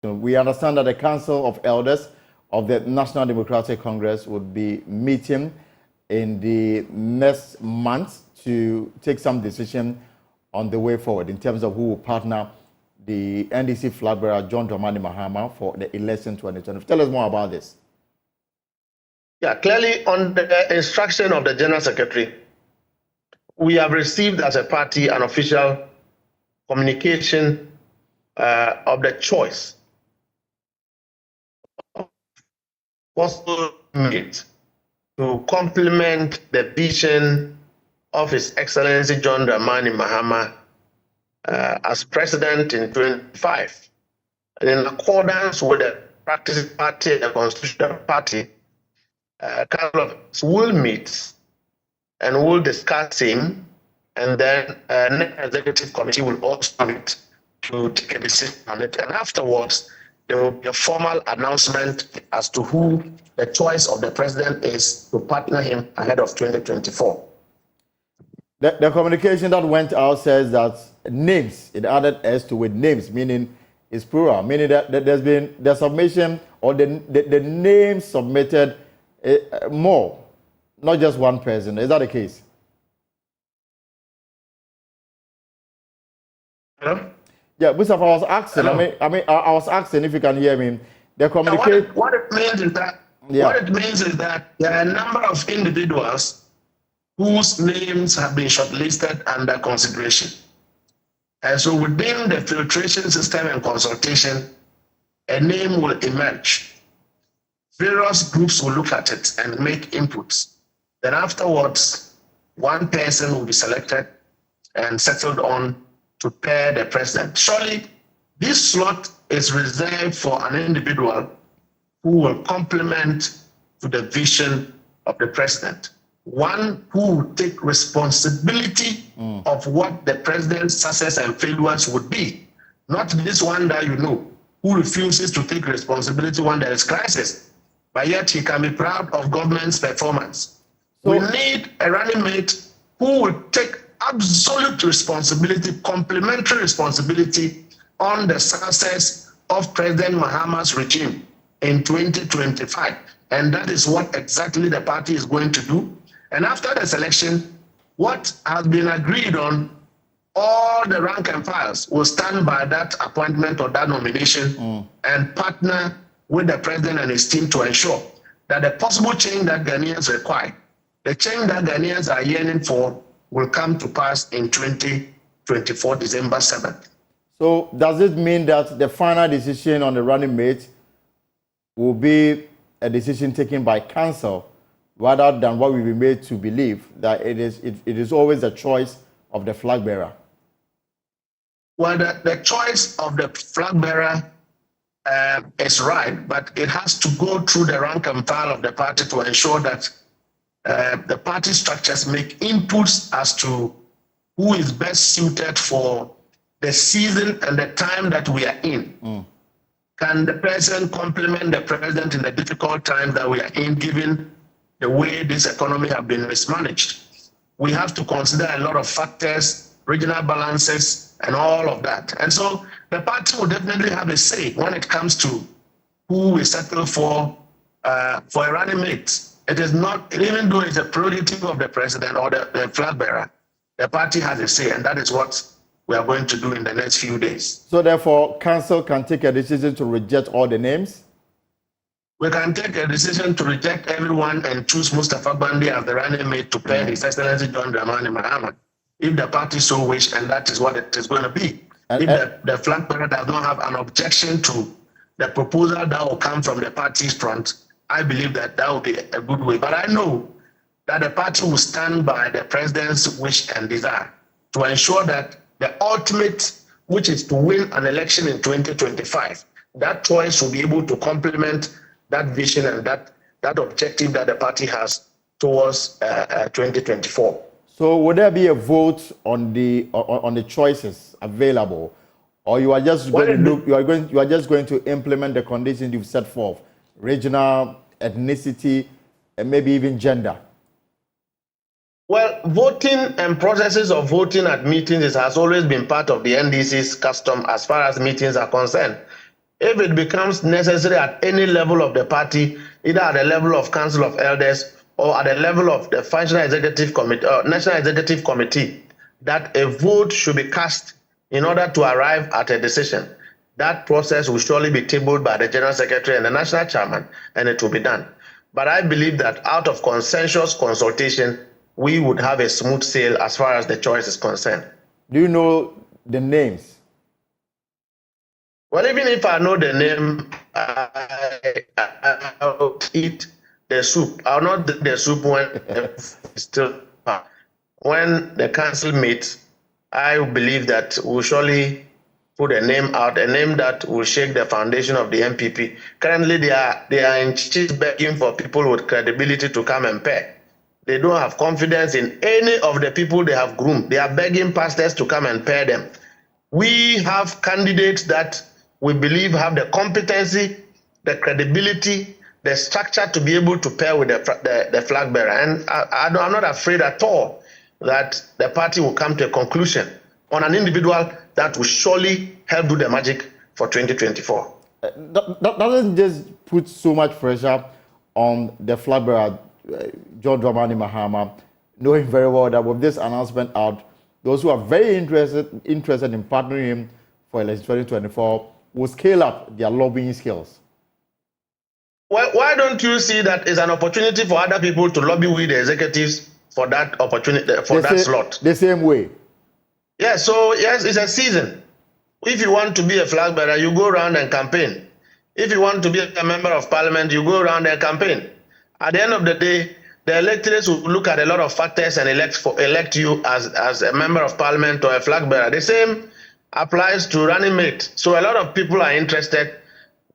We understand that the Council of Elders of the National Democratic Congress would be meeting in the next month to take some decision on the way forward in terms of who will partner the NDC flag bearer John Mahama for the election 2020. Tell us more about this. Yeah, clearly on the instruction of the General Secretary, we have received as a party an official communication of the choice possible made to complement the vision of His Excellency John Mahama as president in 2025. And in accordance with the practice party, the constitutional party, Council will meet and will discuss him, and then an executive committee will also meet to take a decision on it. And afterwards, there will be a formal announcement as to who the choice of the president is to partner him ahead of 2024. The communication that went out says that names, it added S to with names, meaning it's plural, meaning that there's been the submission or the names submitted more, not just one person. Is that the case? Hello? Yeah, Mustafa, I was asking. Hello? I was asking if you can hear me. The communication. What it means is that there are a number of individuals whose names have been shortlisted under consideration. And so within the filtration system and consultation, a name will emerge. Various groups will look at it and make inputs. Then afterwards, one person will be selected and settled on to pair the president. Surely, this slot is reserved for an individual who will complement to the vision of the president. One who will take responsibility of what the president's success and failures would be. Not this one that you know, who refuses to take responsibility when there is crisis. But yet he can be proud of government's performance. So we need a running mate who will take absolute responsibility, complementary responsibility on the success of President Mahama's regime in 2025. And that is what exactly the party is going to do. And after the selection, what has been agreed on, all the rank and files will stand by that appointment or that nomination and partner with the president and his team to ensure that the possible change that Ghanaians require, the change that Ghanaians are yearning for, will come to pass in 2024, December 7th. So does it mean that the final decision on the running mate will be a decision taken by council rather than what we be made to believe that it is always a choice of the flag bearer? Well, the choice of the flag bearer is right, but it has to go through the rank and file of the party to ensure that the party structures make inputs as to who is best suited for the season and the time that we are in. Can the president complement the president in the difficult time that we are in, given the way this economy has been mismanaged? We have to consider a lot of factors, regional balances, and all of that. And so the party will definitely have a say when it comes to who we settle for a running mate. It is not, even though it's a prerogative of the president or the flag bearer, the party has a say, and that is what we are going to do in the next few days. So therefore, council can take a decision to reject all the names? We can take a decision to reject everyone and choose Mustafa Bandi as the running mate to pair His Excellency John Mahama, if the party so wish, and that is what it is going to be. If the flag bearer does not have an objection to the proposal that will come from the party's front, I believe that that will be a good way. But I know that the party will stand by the president's wish and desire to ensure that the ultimate, which is to win an election in 2025, that choice will be able to complement that vision and that objective that the party has towards 2024. So would there be a vote on the choices available, or you are just going to look, you are just going to implement the conditions you've set forth, regional, ethnicity, and maybe even gender? Well, voting and processes of voting at meetings has always been part of the NDC's custom as far as meetings are concerned. If it becomes necessary at any level of the party, either at the level of Council of Elders or at the level of the National Executive Committee, that a vote should be cast in order to arrive at a decision, that process will surely be tabled by the General Secretary and the National Chairman, and it will be done. But I believe that out of consensus consultation, we would have a smooth sail as far as the choice is concerned. Do you know the names? Well, even if I know the name, I'll eat the soup. I'll not drink the soup when it's still. When the council meets, I believe that we'll surely put a name out, a name that will shake the foundation of the NPP. Currently, they are in chief begging for people with credibility to come and pay. They don't have confidence in any of the people they have groomed. They are begging pastors to come and pay them. We have candidates that we believe have the competency, the credibility, the structure to be able to pair with the flag bearer. And I'm not afraid at all that the party will come to a conclusion on an individual that will surely help do the magic for 2024. That doesn't just put so much pressure on the flag bearer, John Mahama, knowing very well that with this announcement out, those who are very interested in partnering him for election 2024 will scale up their lobbying skills. Well, why don't you see that as an opportunity for other people to lobby with the executives for that opportunity, for that slot? The same way. Yeah, so yes, it's a season. If you want to be a flag bearer, you go around and campaign. If you want to be a member of parliament, you go around and campaign. At the end of the day, the electors will look at a lot of factors and elect you as a member of parliament or a flag bearer. The same applies to running mate. So a lot of people are interested.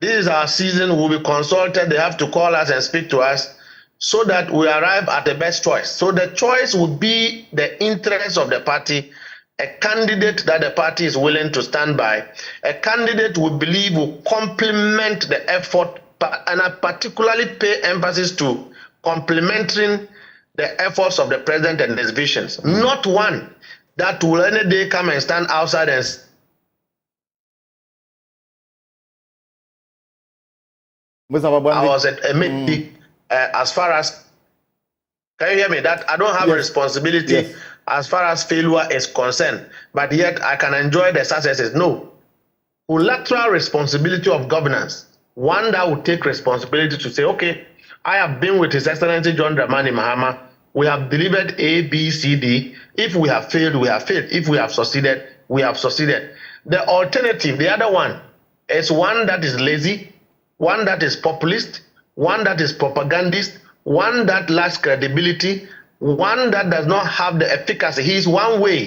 This is our season. We'll be consulted. They have to call us and speak to us so that we arrive at the best choice. So the choice would be the interest of the party, a candidate that the party is willing to stand by, a candidate we believe will complement the effort, and I particularly pay emphasis to complementing the efforts of the president and his visions. Not one that will any day come and stand outside and I was at a as far as, can you hear me? That I don't have a responsibility as far as failure is concerned, but yet I can enjoy the successes. No. Collateral responsibility of governance. One that will take responsibility to say, okay, I have been with His Excellency John Mahama. We have delivered A, B, C, D. If we have failed, we have failed. If we have succeeded, we have succeeded. The alternative, the other one, is one that is lazy, one that is populist, one that is propagandist, one that lacks credibility, one that does not have the efficacy. He's one way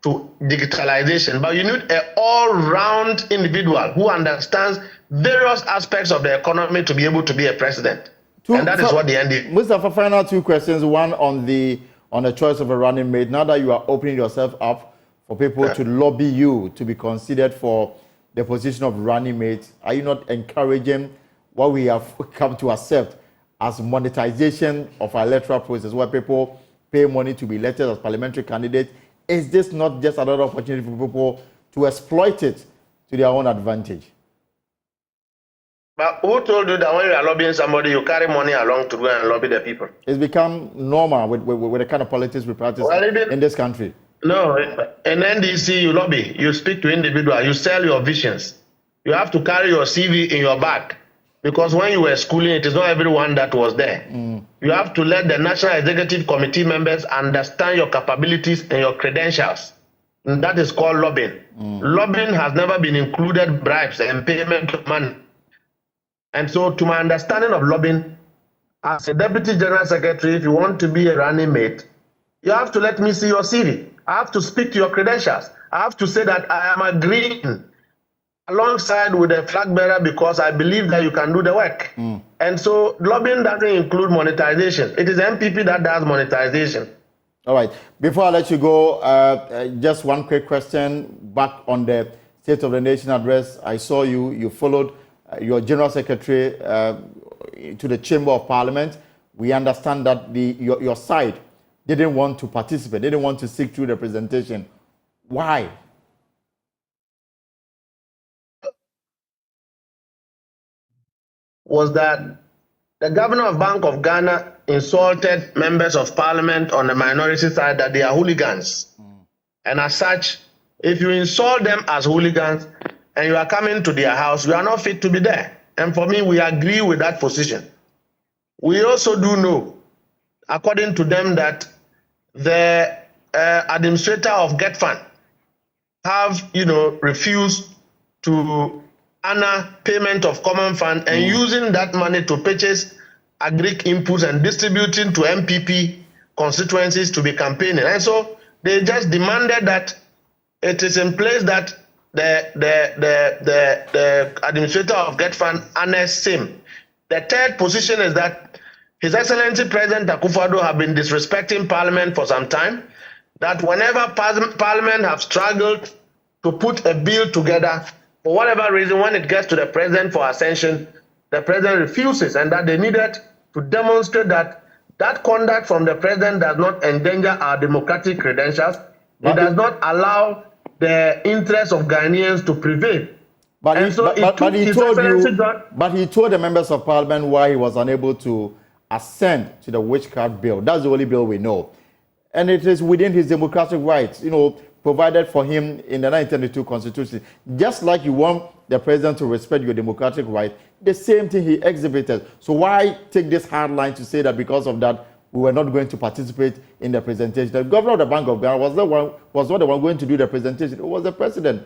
to digitalization, but you need an all-round individual who understands various aspects of the economy to be able to be a president. And that is what the NDC. Mustafa, final two questions. One on the choice of a running mate. Now that you are opening yourself up for people to lobby you to be considered for the position of running mate, are you not encouraging what we have come to accept as monetization of our electoral process, where people pay money to be elected as parliamentary candidates? Is this not just another opportunity for people to exploit it to their own advantage? But who told you that when you are lobbying somebody, you carry money along to go and lobby the people? It's become normal with the kind of politics we practice in this country. No, in NDC, you lobby, you speak to individuals, you sell your visions. You have to carry your CV in your bag. Because when you were schooling, it is not everyone that was there. You have to let the National Executive Committee members understand your capabilities and your credentials. And that is called lobbying. Lobbying has never been included bribes and payment of money. And so to my understanding of lobbying, as a Deputy General Secretary, if you want to be a running mate, you have to let me see your CV. I have to speak to your credentials. I have to say that I am agreeing alongside with the flag bearer because I believe that you can do the work. And so lobbying doesn't include monetization. It is MPP that does monetization. All right. Before I let you go, just one quick question back on the State of the Nation address. I saw you followed your General Secretary to the Chamber of Parliament. We understand that your side didn't want to participate, didn't want to seek through representation. Why? was that the governor of Bank of Ghana insulted members of parliament on the minority side that they are hooligans. And as such, if you insult them as hooligans and you are coming to their house, you are not fit to be there. And for me, we agree with that position. We also do know, according to them, that the administrator of Get Fund have, refused to honor payment of common fund and using that money to purchase agric inputs and distributing to MPP constituencies to be campaigning. And so they just demanded that it is in place that the administrator of Get Fund honors same. The third position is that His Excellency President Akufo-Addo have been disrespecting Parliament for some time, that whenever Parliament have struggled to put a bill together, for whatever reason, when it gets to the President for ascension, the President refuses, and that they needed to demonstrate that that conduct from the President does not endanger our democratic credentials. It does not allow the interests of Ghanaians to prevail. But he told the members of Parliament why he was unable to assent to the witchcraft bill. That's the only bill we know. And it is within his democratic rights, provided for him in the 1992 Constitution. Just like you want the President to respect your democratic right, the same thing he exhibited. So why take this hard line to say that because of that, we were not going to participate in the presentation? The governor of the Bank of Ghana was not the one going to do the presentation. It was the President.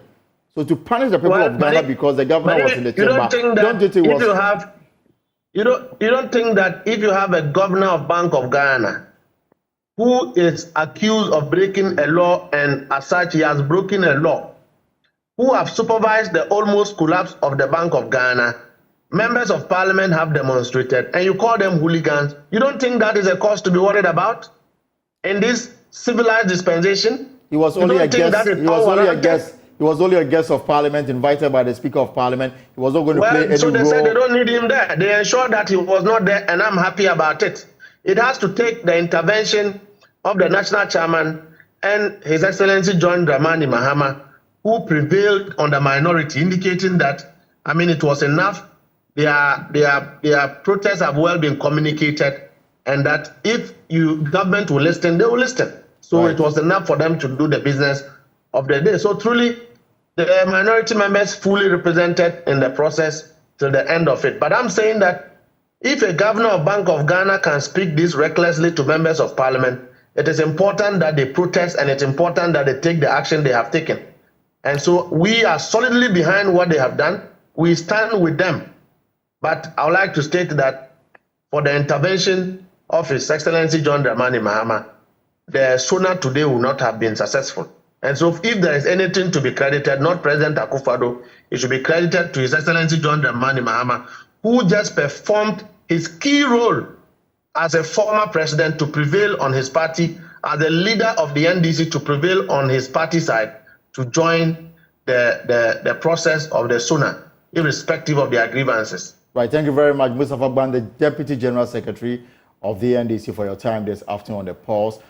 So to punish the people of Ghana because the governor was in the chamber, you don't think that if you have a governor of Bank of Ghana who is accused of breaking a law, and as such he has broken a law, who have supervised the almost collapse of the Bank of Ghana, members of Parliament have demonstrated, and you call them hooligans, you don't think that is a cause to be worried about in this civilized dispensation? He was only a guest. He was only a guest of Parliament invited by the Speaker of Parliament. He was not going to play any role. So they said they don't need him there. They ensured that he was not there, and I'm happy about it. It has to take the intervention of the national chairman and His Excellency John Mahama, who prevailed on the minority, indicating that, it was enough. Their protests have well been communicated, and that if government will listen, they will listen. So It was enough for them to do the business of the day. So truly, the minority members fully represented in the process till the end of it. But I'm saying that if a governor of Bank of Ghana can speak this recklessly to members of Parliament, it is important that they protest, and it's important that they take the action they have taken. And so we are solidly behind what they have done. We stand with them. But I would like to state that for the intervention of His Excellency John Mahama, the SONA today will not have been successful. And so if there is anything to be credited, not President Akufo-Addo, it should be credited to His Excellency John Mahama, who just performed his key role as a former president to prevail on his party, as a leader of the NDC to prevail on his party side, to join the process of the SONA, irrespective of their grievances. Right, thank you very much, Mustafa Ban, the Deputy General Secretary of the NDC, for your time this afternoon on the Pulse.